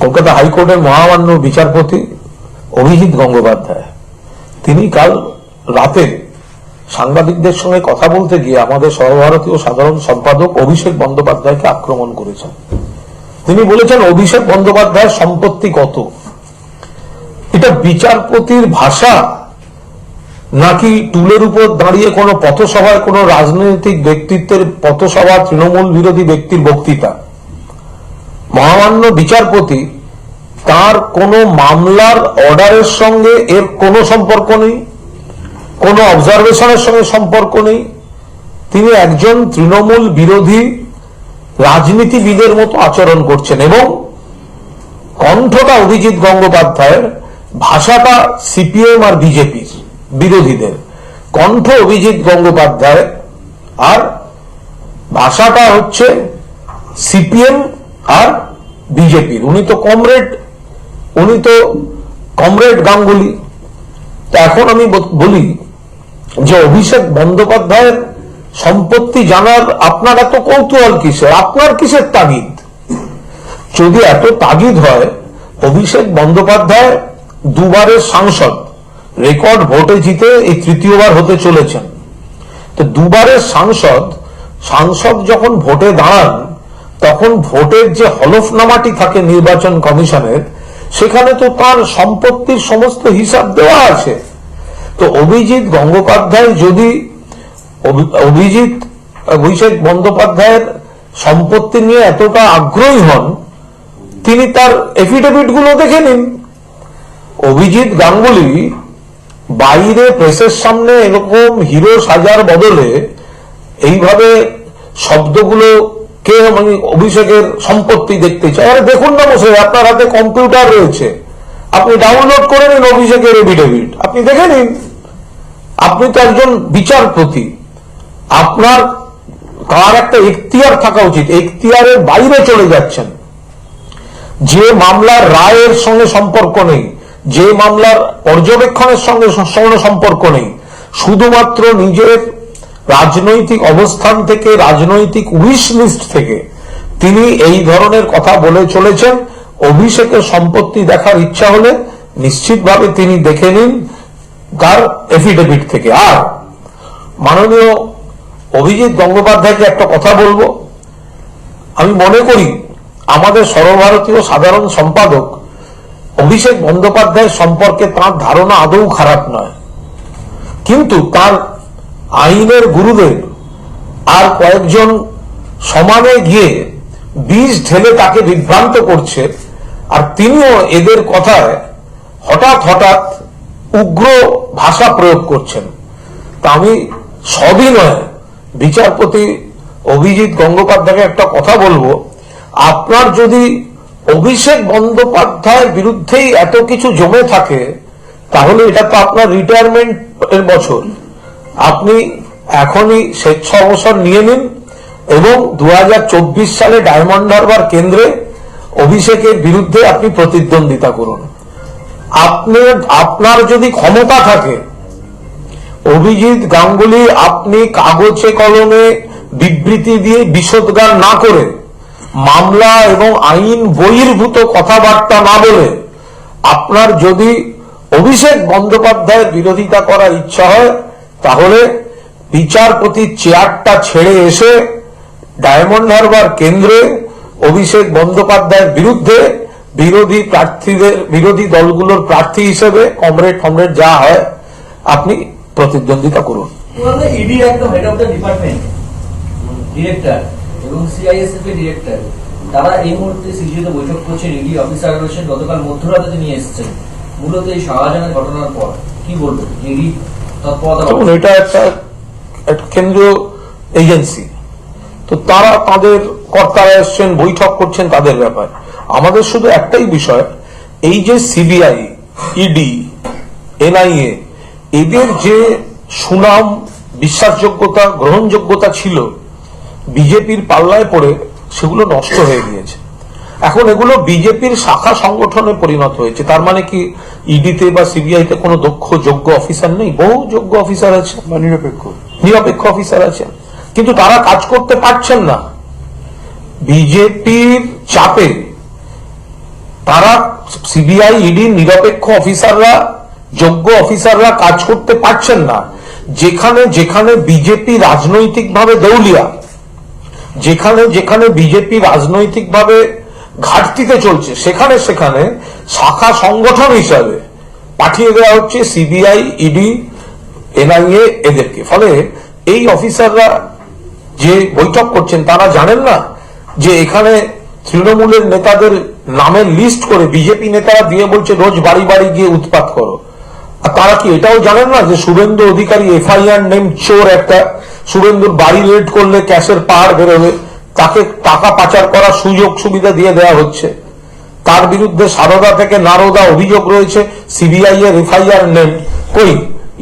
কলকাতা হাইকোর্টের মহামান্য বিচারপতি অভিজিৎ গঙ্গোপাধ্যায় তিনি কাল রাতে সাংবাদিকদের সঙ্গে কথা বলতে গিয়ে আমাদের সর্বভারতীয় সাধারণ সম্পাদক অভিষেক বন্দ্যোপাধ্যায়কে আক্রমণ করেছেন। তিনি বলেছেন অভিষেক বন্দ্যোপাধ্যায়ের সম্পত্তি কত। এটা বিচারপতির ভাষা নাকি টুলের উপর দাঁড়িয়ে কোনো পথসভায় কোনো রাজনৈতিক ব্যক্তিত্বের পথসভা তৃণমূল বিরোধী ব্যক্তির বক্তৃতা? মহামান্য বিচারপতি তার কোনো মামলার অর্ডারের সঙ্গে এর কোনো সম্পর্ক নেই, কোনো অবজারভেশনের সঙ্গে সম্পর্ক নেই। তিনি একজন তৃণমূল বিরোধী রাজনীতিবিদের মতো আচরণ করছেন এবং কণ্ঠটা অভিজিৎ গঙ্গোপাধ্যায়ের, ভাষাটা সিপিএম আর বিজেপির বিরোধীদের। কণ্ঠ অভিজিৎ গঙ্গোপাধ্যায় আর ভাষাটা হচ্ছে সিপিএম আর বিজেপির। উনি তো কমরেড গাঙ্গুলি। এখন আমি বলি যে অভিষেক বন্দ্যোপাধ্যায়ের সম্পত্তি জানার আপনার এত কৌতূহল কিসের? আপনার কিসের তাগিদ? যদি এত তাগিদ হয়, অভিষেক বন্দ্যোপাধ্যায় দুবারের সাংসদ, রেকর্ড ভোটে জিতে এই তৃতীয়বার হতে চলেছেন। তো দুবারের সাংসদ যখন ভোটে দাঁড়ান তখন ভোটের যে হলফনামাটি থাকে নির্বাচন কমিশনের, সেখানে তো তার সম্পত্তির সমস্ত হিসাব দেওয়া আছে। তো অভিজিৎ গঙ্গোপাধ্যায় যদি অভিষেক বন্দ্যোপাধ্যায়ের সম্পত্তি নিয়ে এতটা আগ্রহী হন, তিনি তার এফিডেভিট গুলো দেখে নিন। অভিজিৎ গাঙ্গুলি বাইরে প্রেসের সামনে এরকম হিরো সাজার বদলে এইভাবে শব্দগুলো কে মানে অভিষেকের সম্পত্তি দেখতে চায়, আরে দেখুন না বসে, আপনার হাতে কম্পিউটার রয়েছে, আপনি ডাউনলোড করে নিন অভিষেকের এফিডেভিট, আপনি দেখে নিন। আপনি তো একজন বিচারপতি, আপনার তার একটা এখতিয়ার থাকা উচিত, এখতিয়ারের বাইরে চলে যাচ্ছেন। যে মামলার রায়ের সঙ্গে সম্পর্ক নেই, যে মামলার পর্যবেক্ষণের সঙ্গে সম্পর্ক নেই, শুধুমাত্র নিজের রাজনৈতিক অবস্থান থেকে, রাজনৈতিক উইশ লিস্ট থেকে তিনি এই ধরনের কথা বলে চলেছেন। অভিষেকের সম্পত্তি দেখার ইচ্ছা হলে নিশ্চিতভাবে তিনি দেখে নিন তার এফিডেভিট থেকে। আর মাননীয় অভিজিৎ গঙ্গোপাধ্যায়কে একটা কথা বলবো, আমি মনে করি আমাদের সর্বভারতীয় সাধারণ সম্পাদক অভিষেক বন্দ্যোপাধ্যায়ের সম্পর্কে তার ধারণা আদৌ খারাপ নয়, কিন্তু তার আইনের গুরুদেব আর কয়েকজন সমানে গিয়ে বীজ ঢেলে তাকে বিভ্রান্ত করছে, আর তিনিও এদের কথায় হঠাৎ উগ্র ভাষা প্রয়োগ করছেন। তা আমি সবিনয় বিচারপতি অভিজিৎ গঙ্গোপাধ্যায়কে একটা কথা বলবো, আপনার যদি অভিষেক বন্দ্যোপাধ্যায়ের বিরুদ্ধেই এত কিছু জমে থাকে, তাহলে এটা তো আপনার রিটায়ারমেন্ট এর বছর। আপনি এখনই স্বেচ্ছা অবসর নিয়ে নিন এবং 2024 সালে ডায়মন্ড হারবার কেন্দ্রে অভিষেকের বিরুদ্ধে আপনি প্রতিদ্বন্দ্বিতা করুন। আপনার যদি ক্ষমতা থাকে, অভিজিৎ গাঙ্গুলি, আপনি কাগজে কলমে বিবৃতি দিয়ে বিষোদ্গার না করে, মামলা এবং আইন বহির্ভূত কথাবার্তা না বলে, আপনার যদি অভিষেক বন্দ্যোপাধ্যায়ের বিরোধিতা করার ইচ্ছা হয়, তাহলে বিচারপতির চেয়ারটা ছেড়ে এসে ডায়মন্ড হারবার কেন্দ্রে অভিষেক বন্দ্যোপাধ্যায়ের বিরুদ্ধে বিরোধী দলগুলোর প্রার্থী হিসেবে কমরেড যা হয় আপনি প্রতিদ্বন্দ্বিতা করুন। ইডি একদম head of the department director এবং সিআইএসএফ এর ডিরেক্টর, তারা এই মুহূর্তে সিজিওতে বৈঠক করছেন। ইডি অফিসার রয়েছেন, গতকাল মধ্যরাতে নিয়ে এসেছেন মূলত এই শাহজাহানের ঘটনার পর। কি বলবেন? ইডি তৎপরতা, এটা একটা কেন্দ্রীয় এজেন্সি, তো তারা তাদের কর্তারা এসছেন, বৈঠক করছেন, তাদের ব্যাপার। আমাদের শুধু একটাই বিষয়, এই যে সিবিআই, ইডি, এনআইএ, এদের যে সুনাম, বিশ্বাসযোগ্যতা, গ্রহণযোগ্যতা ছিল, বিজেপির পাল্লায় পড়ে সেগুলো নষ্ট হয়ে গিয়েছে। এখন এগুলো বিজেপির শাখা সংগঠনে পরিণত হয়েছে। তার মানে কি ইডিতে বা সিবিআইতে কোনো দক্ষ যোগ্য অফিসার নেই? বহু যোগ্য অফিসার আছে, নিরপেক্ষ অফিসার আছে, কিন্তু তারা কাজ করতে পারছেন না। বিজেপির চাপে তারা সিবিআই ইডি নিরপেক্ষ অফিসাররা, যোগ্য অফিসাররা কাজ করতে পারছেন না। যেখানে যেখানে বিজেপি রাজনৈতিকভাবে দেউলিয়া, যেখানে যেখানে বিজেপি রাজনৈতিকভাবে ঘাটতিতে চলছে, সেখানে সেখানে শাখা সংগঠন হিসাবে পাঠিয়ে দেওয়া হচ্ছে সিবিআই, ইডি, এনআইএ এদেরকে। ফলে এই অফিসাররা যে বৈঠক করছেন তারা জানেন না যে এখানে তৃণমূলের নেতাদের নামের লিস্ট করে বিজেপি নেতারা দিয়ে বলছে রোজ বাড়ি বাড়ি গিয়ে উৎপাত করো। আর তারা কি এটাও জানেন না যে শুভেন্দু অধিকারী এফআইআর নেম চোর একটা, শুভেন্দুর বাড়ি রেড করলে ক্যাশের পাহাড় বেরোবে, তাকে টাকা পাচার করার সুযোগ সুবিধা দিয়ে দেওয়া হচ্ছে, তার বিরুদ্ধে সারদা থেকে নারদা অভিযোগ রয়েছে, সিবিআই এর এফআইআর নেম। কই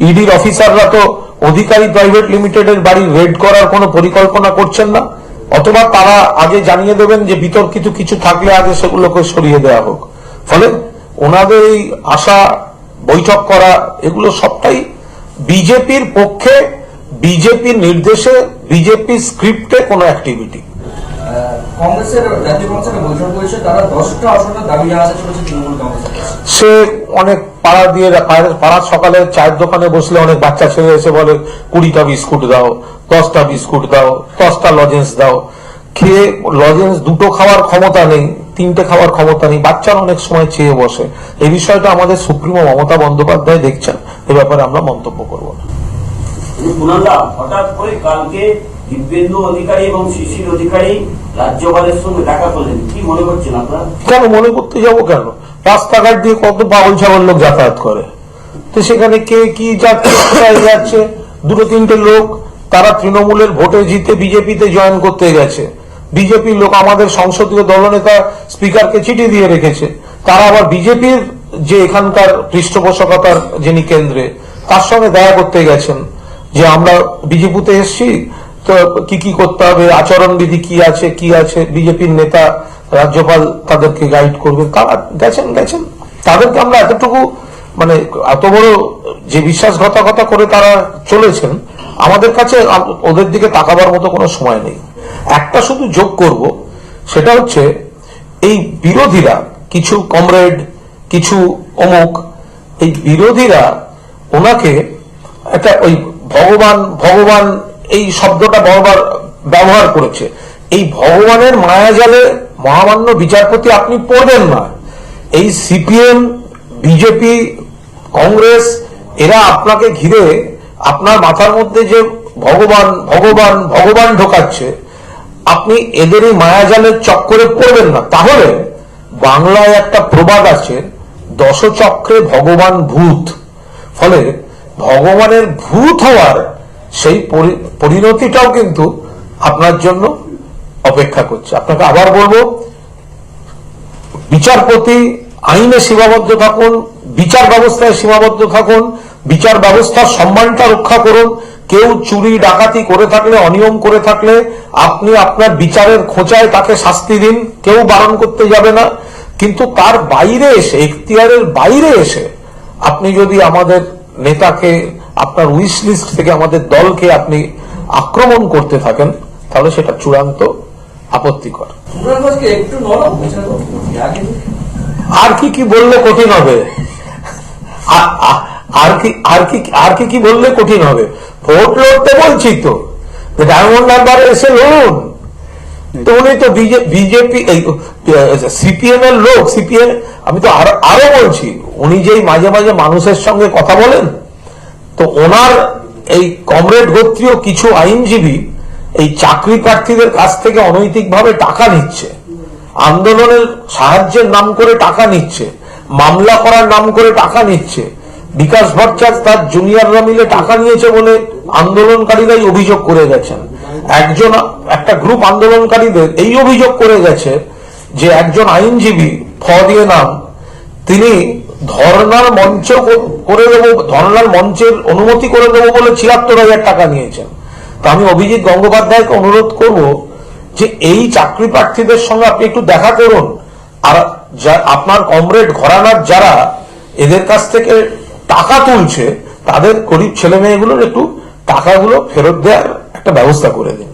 ইডির অফিসাররা তো অধিকারী প্রাইভেট লিমিটেডের বাড়ি রেড করার কোনো পরিকল্পনা করছেন না, অথবা তারা আগে জানিয়ে দেবেন যে বিতর্কিত কিছু থাকলে আগে সেগুলোকে সরিয়ে দেওয়া হোক। ফলে ওনাদের এই আশা বৈঠক করা এগুলো সবটাই বিজেপির পক্ষে, বিজেপির নির্দেশে, বিজেপি স্ক্রিপ্টে কোনো অ্যাক্টিভিটি। কংগ্রেসের জাতীয় কংগ্রেসের বৈঠক হয়েছে, তারা 10টা আসনের দাবি জানাতে চলেছে তৃণমূল কংগ্রেসের কাছে। সে অনেক পাড়া দিয়ে, পাড়ার সকালে চায়ের দোকানে বসলে অনেক বাচ্চা ছেলে এসে বলে 20টা বিস্কুট দাও, 10টা বিস্কুট দাও, 10টা লজেন্স দাও। খেয়ে লজেন্স দুটো খাওয়ার ক্ষমতা নেই, 3টে খাওয়ার ক্ষমতা নেই, বাচ্চারা অনেক সময় চেয়ে বসে। এই বিষয়টা আমাদের সুপ্রিমো মমতা বন্দ্যোপাধ্যায় দেখছেন, এ ব্যাপারে আমরা মন্তব্য করব না। কুণালদা, হঠাৎ করে কালকে দিব্যেন্দু অধিকারী এবং শিশির অধিকারী রাজ্যপালের সঙ্গে দেখা করলেন, কি মনে করছেন আপনারা? কেন মনে করতে যাব কেন? রাস্তাঘাট দিয়ে কত পাগল ছাগল লোক যাতায়াত করে, তো সেখানে কে কি যাচ্ছে, 2-3টে লোক তারা তৃণমূলের ভোটে জিতে বিজেপিতে জয়েন করতে গেছে। বিজেপির লোক আমাদের সংসদীয় দলনেতা স্পিকারকে চিঠি দিয়ে রেখেছে, তারা আবার বিজেপির যে এখানকার পৃষ্ঠপোষকতার যিনি কেন্দ্রে তার সঙ্গে দেখা করতে গেছেন যে আমরা বিজেপিতে এসছি, তো কি কি করতে হবে, আচরণ বিধি কি আছে, বিজেপির নেতা রাজ্যপাল তাদেরকে গাইড করবে। তারা গেছেন, তাদেরকে আমরা এতটুকু মানে এত বড় যে বিশ্বাসঘাতকতা করে তারা চলেছেন, আমাদের কাছে ওদের দিকে তাকাবার মতো কোনো সময় নেই। একটা শুধু যোগ করব, সেটা হচ্ছে এই বিরোধীরা, কিছু কমরেড, কিছু অমুক, এই বিরোধীরা ওনাকে একটা ওই ভগবান এই শব্দটা বারবার ব্যবহার করেছে। এই ভগবানের মায়াজালে মহামান্য বিচারপতি আপনি পড়বেন না। এই সিপিএম, বিজেপি, কংগ্রেস এরা আপনাকে ঘিরে আপনার মাথার মধ্যে যে ভগবান ঢোকাচ্ছে, আপনি এদের এই মায়াজালের চক্করে পড়বেন না। তাহলে বাংলায় একটা প্রবাদ আছে, দশচক্রে ভগবান ভূত। ফলে ভগবানের ভূত হওয়ার সেই পরিণতিটাও কিন্তু আপনার জন্য অপেক্ষা করছে। আপনাকে আবার বলবো, বিচারপতি আইনে সীমাবদ্ধ থাকুন, বিচার ব্যবস্থায় সীমাবদ্ধ থাকুন, বিচার ব্যবস্থার সম্মানটা রক্ষা করুন। কেউ চুরি ডাকাতি করে থাকলে, অনিয়ম করে থাকলে আপনি আপনার বিচারের খোঁচায় তাকে শাস্তি দিন, কেউ বারণ করতে যাবে না। কিন্তু তার বাইরে এসে, এখতিয়ারের বাইরে এসে আপনি যদি আমাদের নেতাকে, আপনার উইশ লিস্ট থেকে আমাদের দলকে আপনি আক্রমণ করতে থাকেন, তাহলে সেটা চূড়ান্ত আপত্তিকর। একটু নরম আর কি বললে কঠিন হবে? আর কি বললে কঠিন হবে? ভোট লড়তে বলছি তো, ডায়মন্ড হারবারে এসে লড়ুন। তো উনি তো বিজেপি, সিপিএম এর লোক, সিপিএম। আমি তো আরো বলছি, উনি যেই মাঝে মাঝে মানুষের সঙ্গে কথা বলেন, তো ওনার এই কমরেড গোত্রীয় কিছু আইনজীবী এই চাকরি প্রার্থীদের কাছ থেকে অনৈতিকভাবে টাকা নিচ্ছে, আন্দোলনের সাহায্যের নাম করে টাকা নিচ্ছে, মামলা করার নাম করে টাকা নিচ্ছে। বিকাশ ভট্টাচার্য তার জুনিয়ররা মিলে টাকা নিয়েছে বলে আন্দোলনকারীরাই অভিযোগ করে গেছেন। একটা গ্রুপ আন্দোলনকারীদের এই অভিযোগ করে গেছে যে একজন আইনজীবী, দিয়ে নাম, তিনি ধর্নার মঞ্চ করে দেবো, ধর্নার মঞ্চের অনুমতি করে দেবো বলে ৭৬,০০০ টাকা নিয়েছেন। তো আমি অভিজিৎ গঙ্গোপাধ্যায়কে অনুরোধ করব যে এই চাকরি প্রার্থীদের সঙ্গে আপনি একটু দেখা করুন, আর আপনার কমরেড ঘরানার যারা এদের কাছ থেকে টাকা তুলছে, তাদের গরিব ছেলে মেয়েগুলোর একটু টাকাগুলো ফেরত দেওয়ার একটা ব্যবস্থা করে দিন।